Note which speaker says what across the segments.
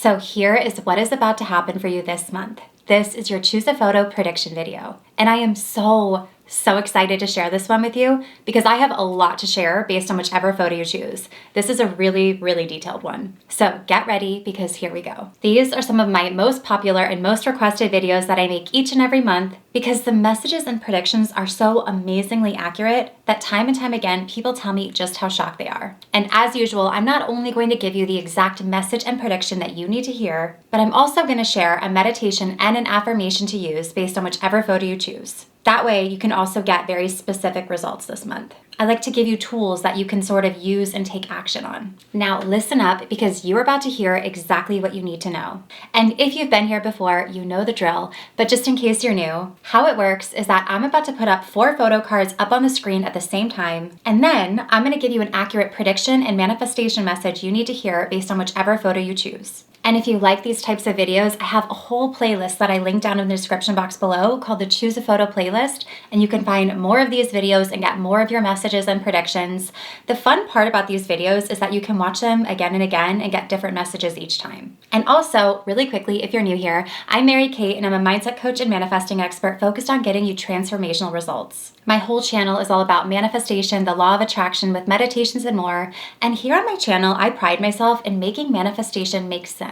Speaker 1: So here is what is about to happen for you this month. This is your Choose a Photo prediction video. And I am so excited to share this one with you because I have a lot to share based on whichever photo you choose. This is a really detailed one. So get ready because here we go. These are some of my most popular and most requested videos that I make each and every month because the messages and predictions are so amazingly accurate that time and time again, people tell me just how shocked they are. And as usual, I'm not only going to give you the exact message and prediction that you need to hear, but I'm also going to share a meditation and an affirmation to use based on whichever photo you choose. That way, you can also get very specific results this month. I like to give you tools that you can sort of use and take action on. Now listen up because you're about to hear exactly what you need to know. And if you've been here before, you know the drill, but just in case you're new, how it works is that I'm about to put up 4 photo cards up on the screen at the same time, and then I'm going to give you an accurate prediction and manifestation message you need to hear based on whichever photo you choose. And if you like these types of videos, I have a whole playlist that I link down in the description box below called the Choose a Photo playlist, and you can find more of these videos and get more of your messages and predictions. The fun part about these videos is that you can watch them again and again and get different messages each time. And also, really quickly, if you're new here, I'm Mary Kate and I'm a mindset coach and manifesting expert focused on getting you transformational results. My whole channel is all about manifestation, the law of attraction with meditations and more. And here on my channel, I pride myself in making manifestation make sense.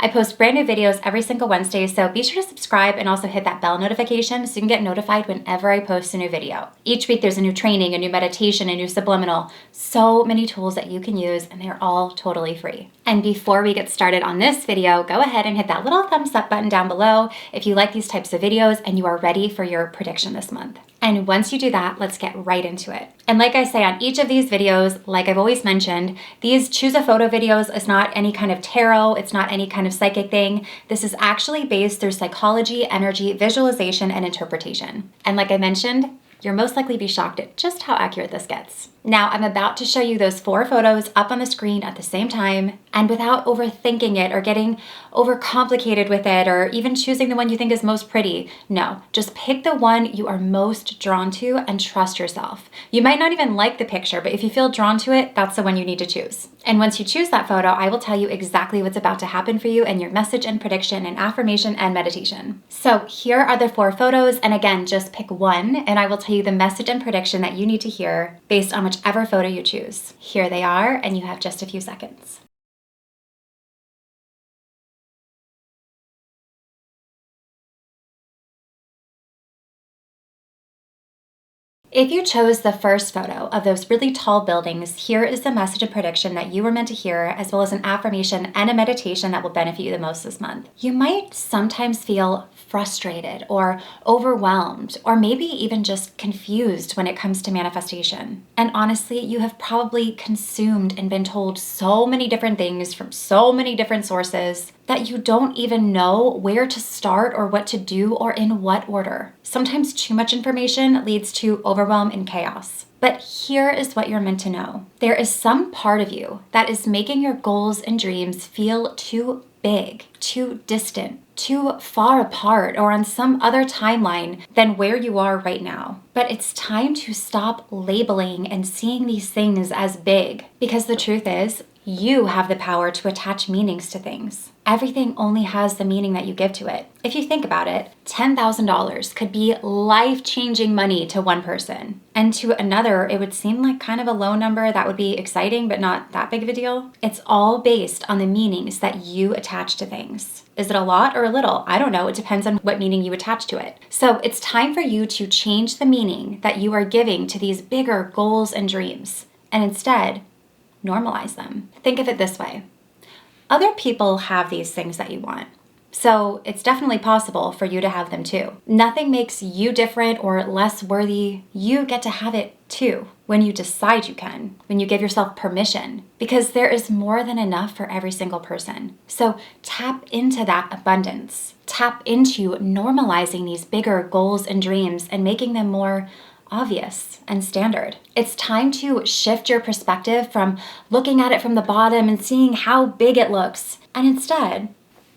Speaker 1: I post brand new videos every single Wednesday, so be sure to subscribe and also hit that bell notification so you can get notified whenever I post a new video. Each week there's a new training, a new meditation, a new subliminal, so many tools that you can use and they're all totally free. And before we get started on this video, go ahead and hit that little thumbs up button down below if you like these types of videos and you are ready for your prediction this month. And once you do that, let's get right into it. And like I say on each of these videos, like I've always mentioned, these Choose a Photo videos is not any kind of tarot, it's not any kind of psychic thing. This is actually based through psychology, energy, visualization, and interpretation. And like I mentioned, you'll most likely be shocked at just how accurate this gets. Now, I'm about to show you those 4 photos up on the screen at the same time, and without overthinking it or getting overcomplicated with it or even choosing the one you think is most pretty. No, just pick the one you are most drawn to and trust yourself. You might not even like the picture, but if you feel drawn to it, that's the one you need to choose. And once you choose that photo, I will tell you exactly what's about to happen for you and your message and prediction and affirmation and meditation. So here are the 4 photos, and again, just pick one, and I will tell you the message and prediction that you need to hear based on whichever photo you choose. Here they are, and you have just a few seconds. If you chose the first photo of those really tall buildings, here is the message and prediction that you were meant to hear, as well as an affirmation and a meditation that will benefit you the most this month. You might sometimes feel frustrated or overwhelmed, or maybe even just confused when it comes to manifestation. And honestly, you have probably consumed and been told so many different things from so many different sources that you don't even know where to start or what to do or in what order. Sometimes too much information leads to overwhelm and chaos. But here is what you're meant to know. There is some part of you that is making your goals and dreams feel too big, too distant, too far apart, or on some other timeline than where you are right now. But it's time to stop labeling and seeing these things as big, because the truth is, you have the power to attach meanings to things. Everything only has the meaning that you give to it. If you think about it, $10,000 could be life-changing money to one person. And to another, it would seem like kind of a low number that would be exciting, but not that big of a deal. It's all based on the meanings that you attach to things. Is it a lot or a little? I don't know. It depends on what meaning you attach to it. So it's time for you to change the meaning that you are giving to these bigger goals and dreams, and instead, normalize them. Think of it this way. Other people have these things that you want, so it's definitely possible for you to have them too. Nothing makes you different or less worthy. You get to have it too when you decide you can, when you give yourself permission, because there is more than enough for every single person. So tap into that abundance. Tap into normalizing these bigger goals and dreams and making them more obvious and standard. It's time to shift your perspective from looking at it from the bottom and seeing how big it looks, and instead,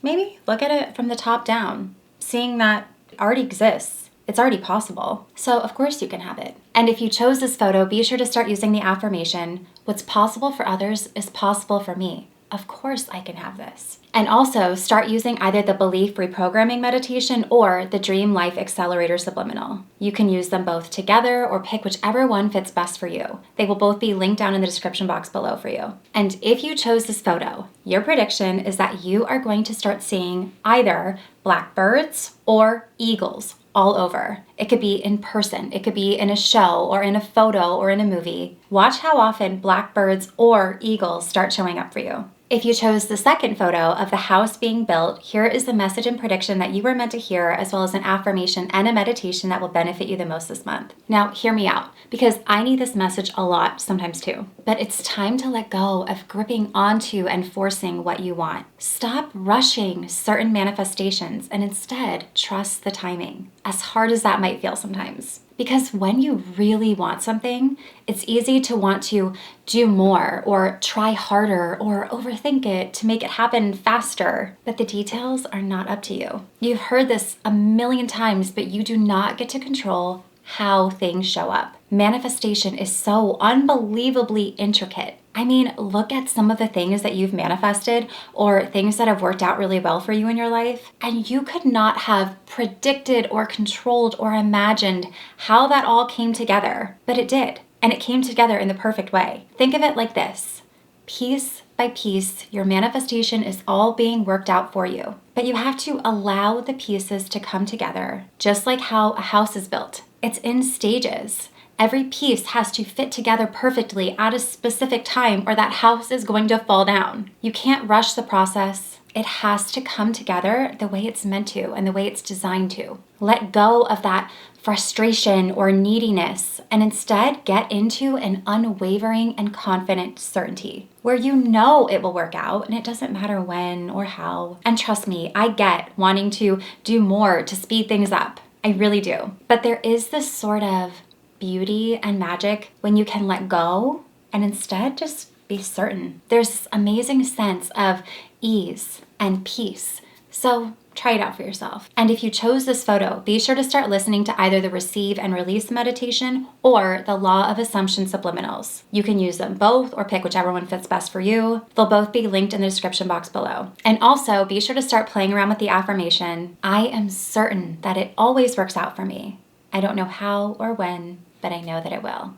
Speaker 1: maybe look at it from the top down, seeing that it already exists. It's already possible. So of course you can have it. And if you chose this photo, be sure to start using the affirmation, what's possible for others is possible for me. Of course I can have this. And also start using either the belief reprogramming meditation or the dream life accelerator subliminal. You can use them both together or pick whichever one fits best for you. They will both be linked down in the description box below for you. And if you chose this photo, your prediction is that you are going to start seeing either blackbirds or eagles all over. It could be in person, it could be in a show or in a photo or in a movie. Watch how often blackbirds or eagles start showing up for you. If you chose the second photo of the house being built, here is the message and prediction that you were meant to hear, as well as an affirmation and a meditation that will benefit you the most this month. Now, hear me out, because I need this message a lot sometimes too. But it's time to let go of gripping onto and forcing what you want. Stop rushing certain manifestations and instead trust the timing, as hard as that might feel sometimes. Because when you really want something, it's easy to want to do more or try harder or overthink it to make it happen faster. But the details are not up to you. You've heard this a million times, but you do not get to control how things show up. Manifestation is so unbelievably intricate. I mean, look at some of the things that you've manifested or things that have worked out really well for you in your life, and you could not have predicted or controlled or imagined how that all came together, but it did, and it came together in the perfect way. Think of it like this. Piece by piece, your manifestation is all being worked out for you, but you have to allow the pieces to come together, just like how a house is built. It's in stages. Every piece has to fit together perfectly at a specific time or that house is going to fall down. You can't rush the process. It has to come together the way it's meant to and the way it's designed to. Let go of that frustration or neediness and instead get into an unwavering and confident certainty where you know it will work out and it doesn't matter when or how. And trust me, I get wanting to do more to speed things up. I really do. But there is this sort of beauty and magic when you can let go and instead just be certain. There's this amazing sense of ease and peace. So try it out for yourself. And if you chose this photo, be sure to start listening to either the receive and release meditation or the law of assumption subliminals. You can use them both or pick whichever one fits best for you. They'll both be linked in the description box below. And also be sure to start playing around with the affirmation, I am certain that it always works out for me. I don't know how or when, but I know that it will.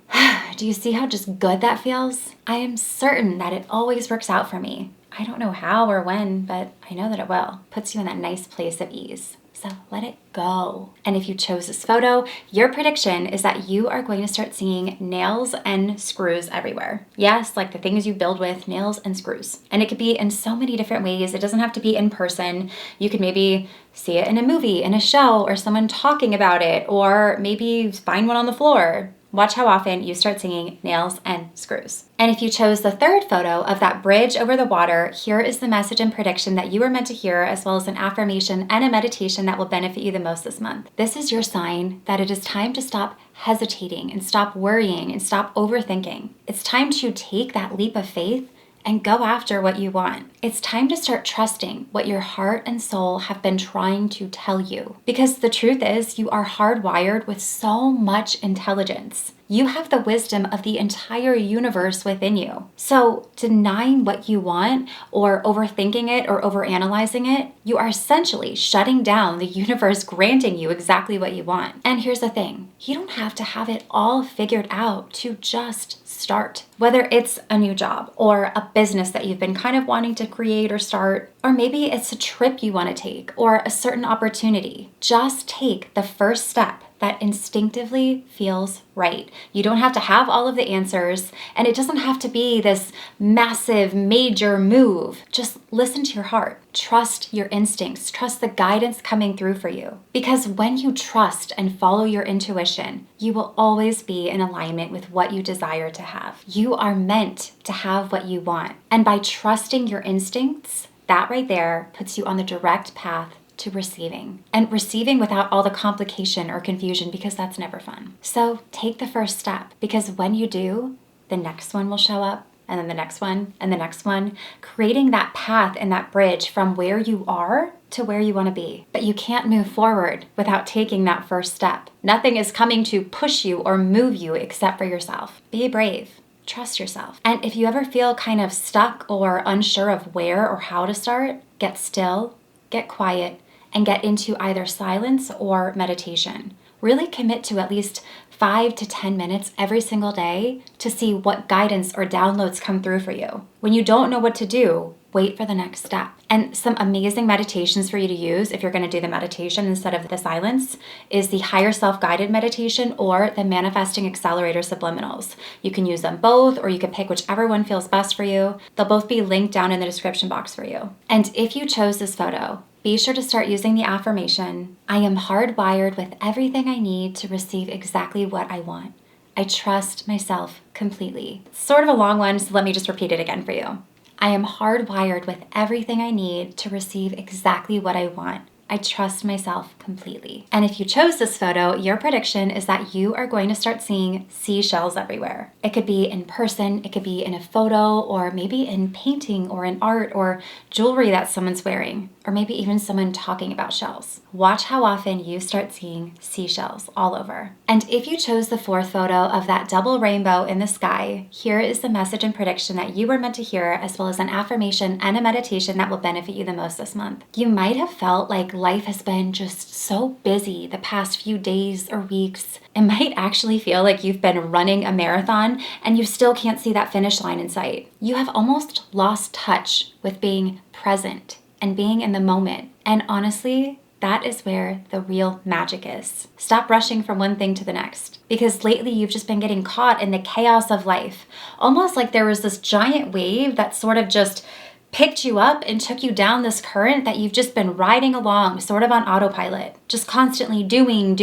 Speaker 1: Do you see how just good that feels? I am certain that it always works out for me. I don't know how or when, but I know that it will. Puts you in that nice place of ease. So let it go. And if you chose this photo, your prediction is that you are going to start seeing nails and screws everywhere. Yes, like the things you build with, nails and screws. And it could be in so many different ways. It doesn't have to be in person. You could maybe see it in a movie, in a show, or someone talking about it, or maybe find one on the floor. Watch how often you start singing nails and screws. And if you chose the third photo of that bridge over the water, here is the message and prediction that you were meant to hear, as well as an affirmation and a meditation that will benefit you the most this month. This is your sign that it is time to stop hesitating and stop worrying and stop overthinking. It's time to take that leap of faith and go after what you want. It's time to start trusting what your heart and soul have been trying to tell you. Because the truth is, you are hardwired with so much intelligence. You have the wisdom of the entire universe within you. So denying what you want or overthinking it or overanalyzing it, you are essentially shutting down the universe granting you exactly what you want. And here's the thing, you don't have to have it all figured out to just start. Whether it's a new job or a business that you've been kind of wanting to create or start, or maybe it's a trip you want to take or a certain opportunity, just take the first step that instinctively feels right. You don't have to have all of the answers, and it doesn't have to be this massive, major move. Just listen to your heart. Trust your instincts. Trust the guidance coming through for you. Because when you trust and follow your intuition, you will always be in alignment with what you desire to have. You are meant to have what you want. And by trusting your instincts, that right there puts you on the direct path to receiving, and receiving without all the complication or confusion, because that's never fun. So take the first step, because when you do, the next one will show up, and then the next one, and the next one, creating that path and that bridge from where you are to where you want to be. But you can't move forward without taking that first step. Nothing is coming to push you or move you except for yourself. Be brave. trust yourself. And if you ever feel kind of stuck or unsure of where or how to start, get still, get quiet, and get into either silence or meditation. Really commit to at least 5 to 10 minutes every single day to see what guidance or downloads come through for you. When you don't know what to do, wait for the next step. And some amazing meditations for you to use if you're going to do the meditation instead of the silence is the Higher Self-Guided Meditation or the Manifesting Accelerator Subliminals. You can use them both, or you can pick whichever one feels best for you. They'll both be linked down in the description box for you. And if you chose this photo, be sure to start using the affirmation, I am hardwired with everything I need to receive exactly what I want. I trust myself completely. It's sort of a long one, so let me just repeat it again for you. I am hardwired with everything I need to receive exactly what I want. I trust myself completely. And if you chose this photo, your prediction is that you are going to start seeing seashells everywhere. It could be in person, it could be in a photo, or maybe in painting or in art or jewelry that someone's wearing, or maybe even someone talking about shells. Watch how often you start seeing seashells all over. And if you chose the fourth photo of that double rainbow in the sky, here is the message and prediction that you were meant to hear, as well as an affirmation and a meditation that will benefit you the most this month. You might have felt like life has been just so busy the past few days or weeks. It might actually feel like you've been running a marathon and you still can't see that finish line in sight. You have almost lost touch with being present and being in the moment. And honestly, that is where the real magic is. Stop rushing from one thing to the next, because lately you've just been getting caught in the chaos of life. Almost like there was this giant wave that sort of just picked you up and took you down this current that you've just been riding along, sort of on autopilot, just constantly doing,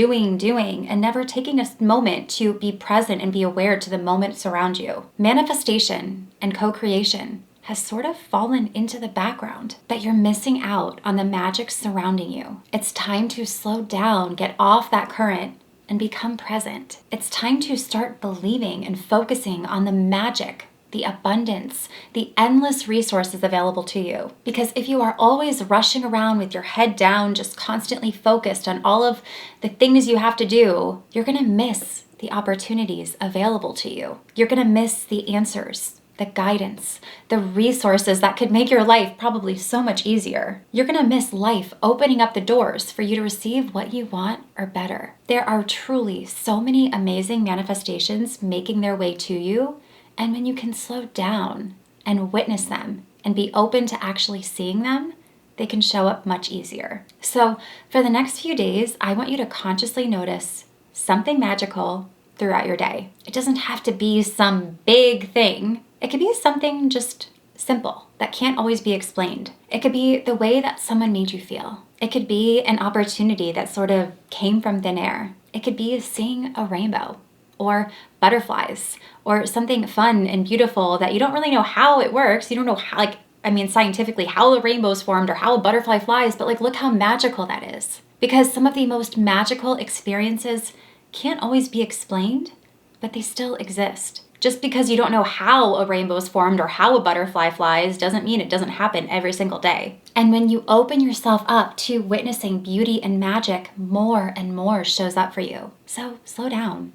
Speaker 1: and never taking a moment to be present and be aware to the moments around you. Manifestation and co-creation has sort of fallen into the background, that you're missing out on the magic surrounding you. It's time to slow down, get off that current, and become present. It's time to start believing and focusing on the magic, the abundance, the endless resources available to you. Because if you are always rushing around with your head down, just constantly focused on all of the things you have to do, you're gonna miss the opportunities available to you. You're gonna miss the answers, the guidance, the resources that could make your life probably so much easier. You're gonna miss life opening up the doors for you to receive what you want or better. There are truly so many amazing manifestations making their way to you. And when you can slow down and witness them and be open to actually seeing them, they can show up much easier. So for the next few days, I want you to consciously notice something magical throughout your day. It doesn't have to be some big thing. It could be something just simple that can't always be explained. It could be the way that someone made you feel. It could be an opportunity that sort of came from thin air. It could be seeing a rainbow, or butterflies, or something fun and beautiful that you don't really know how it works. You don't know how, scientifically how the rainbow's formed or how a butterfly flies, but look how magical that is. Because some of the most magical experiences can't always be explained, but they still exist. Just because you don't know how a rainbow is formed or how a butterfly flies doesn't mean it doesn't happen every single day. And when you open yourself up to witnessing beauty and magic, more and more shows up for you. So slow down.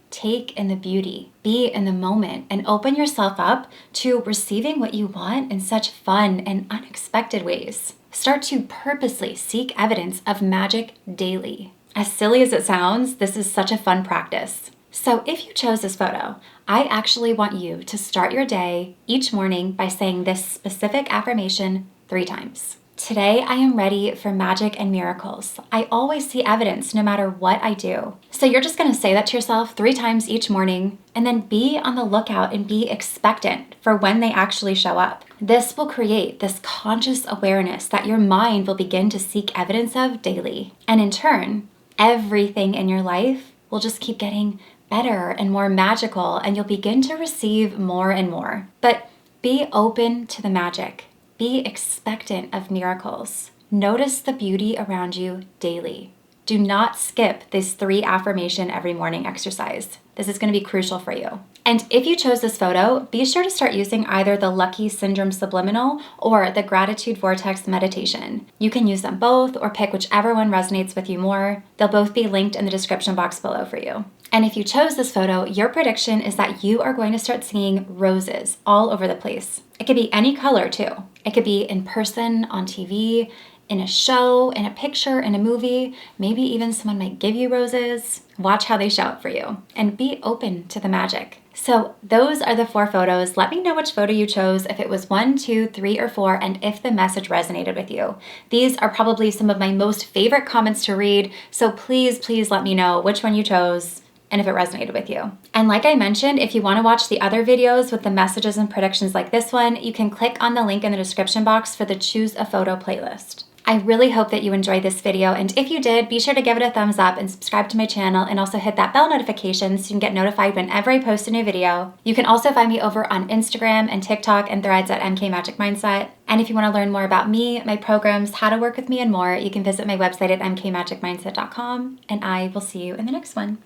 Speaker 1: Take in the beauty, be in the moment, and open yourself up to receiving what you want in such fun and unexpected ways. Start to purposely seek evidence of magic daily. As silly as it sounds, this is such a fun practice. So if you chose this photo, I actually want you to start your day each morning by saying this specific affirmation 3 times. Today, I am ready for magic and miracles. I always see evidence no matter what I do. So you're just gonna say that to yourself 3 times each morning, and then be on the lookout and be expectant for when they actually show up. This will create this conscious awareness that your mind will begin to seek evidence of daily. And in turn, everything in your life will just keep getting better and more magical, and you'll begin to receive more and more. But be open to the magic. Be expectant of miracles. Notice the beauty around you daily. do not skip this 3 affirmation every morning exercise. This is going to be crucial for you. And if you chose this photo, be sure to start using either the Lucky Syndrome Subliminal or the Gratitude Vortex Meditation. You can use them both or pick whichever one resonates with you more. They'll both be linked in the description box below for you. And if you chose this photo, your prediction is that you are going to start seeing roses all over the place. It could be any color too. It could be in person, on TV, in a show, in a picture, in a movie. Maybe even someone might give you roses. Watch how they show up for you and be open to the magic. So those are the 4 photos. Let me know which photo you chose, if it was 1, 2, 3, or 4, and if the message resonated with you. These are probably some of my most favorite comments to read, so please, please let me know which one you chose and if it resonated with you. And like I mentioned, if you want to watch the other videos with the messages and predictions like this one, you can click on the link in the description box for the Choose a Photo playlist. I really hope that you enjoyed this video, and if you did, be sure to give it a thumbs up and subscribe to my channel, and also hit that bell notification so you can get notified whenever I post a new video. You can also find me over on Instagram and TikTok and Threads at MK Magic Mindset. And if you want to learn more about me, my programs, how to work with me, and more, you can visit my website at mkmagicmindset.com, and I will see you in the next one.